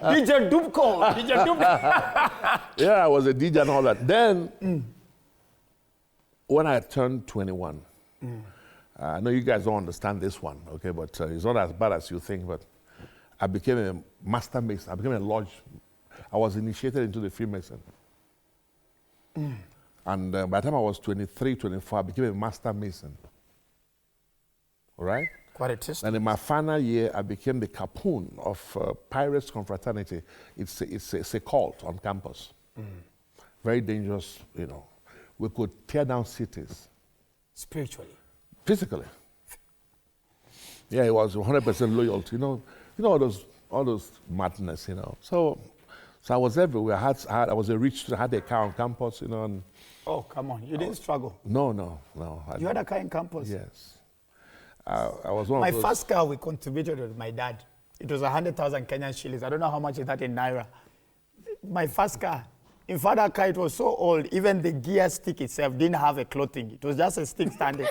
DJ Dubko. DJ Dubko. Yeah, I was a DJ and all that. Then, when I turned 21, I know you guys don't understand this one, okay, but it's not as bad as you think, but I became a master mason. I became a lodge. I was initiated into the freemason. And by the time I was 23, 24, I became a master mason. All right? Quite a test. And in my final year, I became the captain of Pirates Confraternity. It's a cult on campus. Very dangerous, you know. We could tear down cities. Spiritually. Physically. Yeah, it was 100% loyalty. You know all those madness, you know. So I was everywhere. I was a rich student. I had a car on campus, you know. And oh, come on. You didn't struggle? No. You had a car on campus? Yes. I was one my of those. first car we contributed with my dad. It was 100,000 Kenyan shillings. I don't know how much is that in Naira. My first car. In fact, that car, it was so old, even the gear stick itself didn't have a clothing. It was just a stick standing.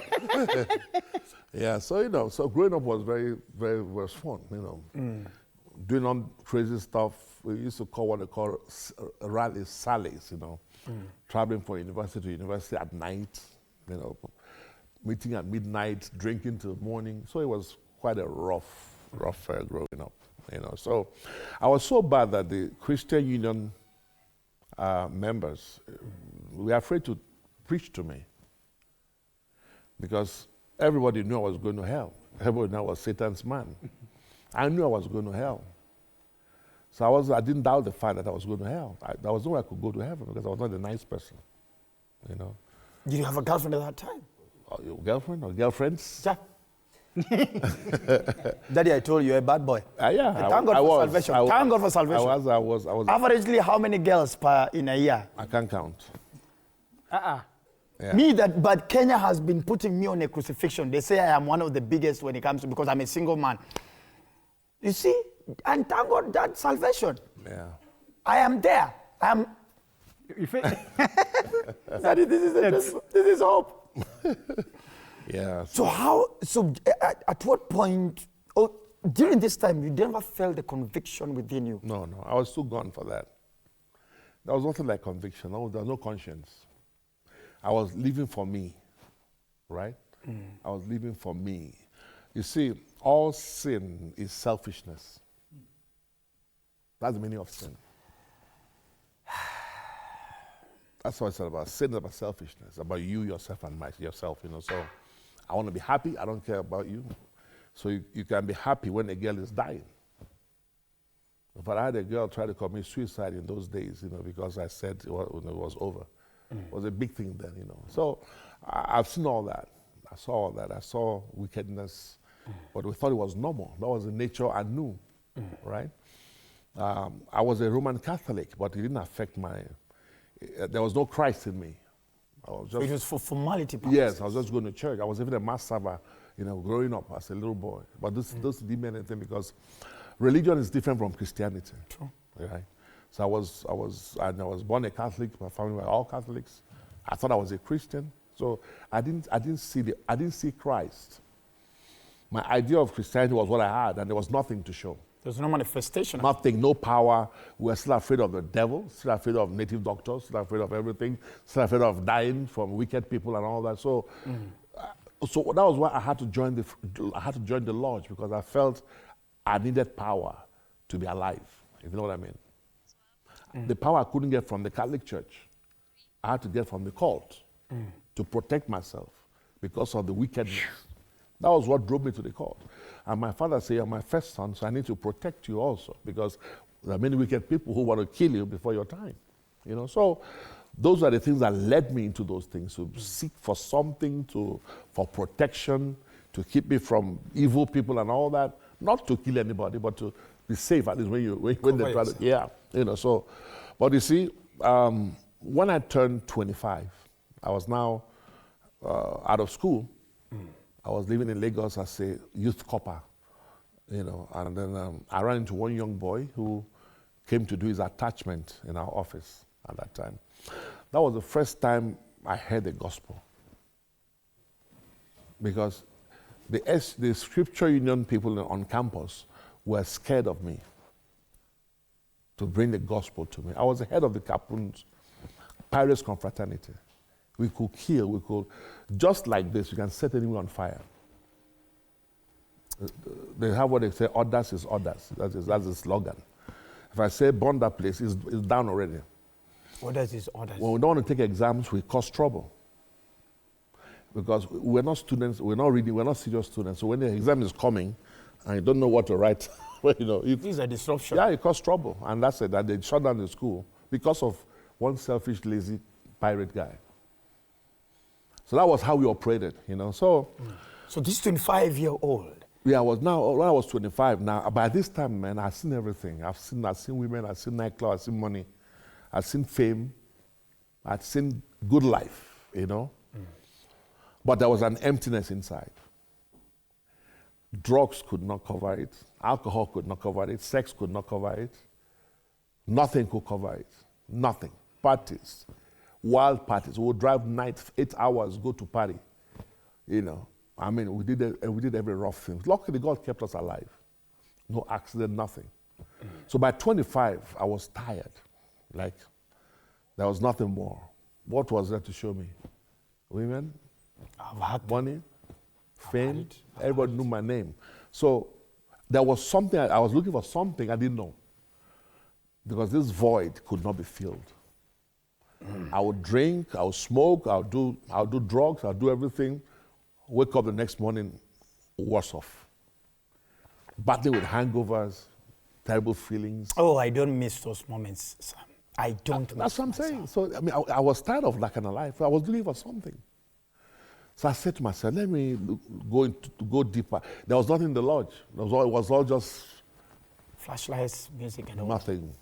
Yeah, so, you know, so growing up was was fun, you know. Doing all crazy stuff. We used to call what they call rallies, sallies, you know. Traveling from university to university at night, you know. Meeting at midnight, drinking till morning. So it was quite a rough growing up, you know. So I was so bad that the Christian Union members were afraid to preach to me because everybody knew I was going to hell. Everybody knew I was Satan's man. I knew I was going to hell. So I didn't doubt the fact that I was going to hell. There was no way I could go to heaven because I was not a nice person, you know. Did you have a girlfriend at that time? Your girlfriend or girlfriends? Yeah. Daddy, I told you, you're a bad boy. Yeah, thank God for salvation. Thank God for salvation. I was. Averagely, how many girls in a year? I can't count. Yeah. Me, but Kenya has been putting me on a crucifixion. They say I am one of the biggest when it comes to, because I'm a single man. You see, and thank God that salvation. Yeah. I am there. I am. Daddy, this is hope. Yeah. So at what point, during this time, you never felt the conviction within you? No. I was too gone for that. There was nothing like conviction. There was no conscience. I was living for me, right? I was living for me. You see, all sin is selfishness. That's the meaning of sin. That's what it's all about. Sin is about selfishness, about you, yourself, and yourself, you know. So I want to be happy. I don't care about you. So you can be happy when a girl is dying. But I had a girl try to commit suicide in those days, you know, because I said it was over. It was a big thing then, you know. So I've seen all that. I saw all that. I saw wickedness, but we thought it was normal. That was the nature I knew, right? I was a Roman Catholic, but it didn't affect there was no Christ in me. So it was for formality purposes. Yes, I was just going to church. I was even a mass server, you know, growing up as a little boy. But this didn't mean anything because religion is different from Christianity. True. Right? So I was born a Catholic. My family were all Catholics. I thought I was a Christian. So I didn't see Christ. My idea of Christianity was what I had, and there was nothing to show. There's no manifestation. Nothing, no power. We were still afraid of the devil, still afraid of native doctors, still afraid of everything, still afraid of dying from wicked people and all that. So, so that was why I had to join the lodge, because I felt I needed power to be alive. If you know what I mean. The power I couldn't get from the Catholic Church, I had to get from the cult to protect myself because of the wickedness. That was what drove me to the cult. And my father said, "You're my first son, so I need to protect you also, because there are many wicked people who want to kill you before your time." You know, so those are the things that led me into those things, to seek for something, for protection, to keep me from evil people and all that. Not to kill anybody, but to be safe, at least when they try to, you know. So, but you see, when I turned 25, I was now out of school. I was living in Lagos as a youth corper, you know, and then I ran into one young boy who came to do his attachment in our office at that time. That was the first time I heard the gospel, because the Scripture Union people on campus were scared of me to bring the gospel to me. I was the head of the Capoon's Pirates Confraternity. We could kill, we could, just like this, you can set anyone on fire. They have what they say, orders is orders. That's the slogan. If I say burn that place, it's down already. Orders is orders. When we don't want to take exams, we cause trouble. Because we're not students, we're not reading, we're not serious students. So when the exam is coming and you don't know what to write, this is a disruption. Yeah, it caused trouble. And that's it, that they shut down the school because of one selfish, lazy pirate guy. So that was how we operated, So this 25-year-old. Yeah, when I was 25 now, by this time, man, I've seen everything. I've seen women, I've seen nightclubs, I've seen money, I've seen fame, I've seen good life, But there was an emptiness inside. Drugs could not cover it. Alcohol could not cover it. Sex could not cover it. Nothing could cover it. Nothing. Parties. Wild parties. We would drive nights, 8 hours, go to party. I mean, we did every rough thing. Luckily, God kept us alive. No accident, nothing. So by 25, I was tired. Like, there was nothing more. What was there to show me? Women, money, fame. Everybody knew my name. So there was something, I was looking for something I didn't know. Because this void could not be filled. I would drink, I would smoke, I would do drugs, I would do everything. Wake up the next morning, worse off. Battling with hangovers, terrible feelings. Oh, I don't miss those moments, Sam. I don't miss That's what I'm saying. So, I mean, I was tired of that kind of life. I was looking for something. So I said to myself, let me go deeper. There was nothing in the lodge. It was all just flashlights, music, and all. nothing.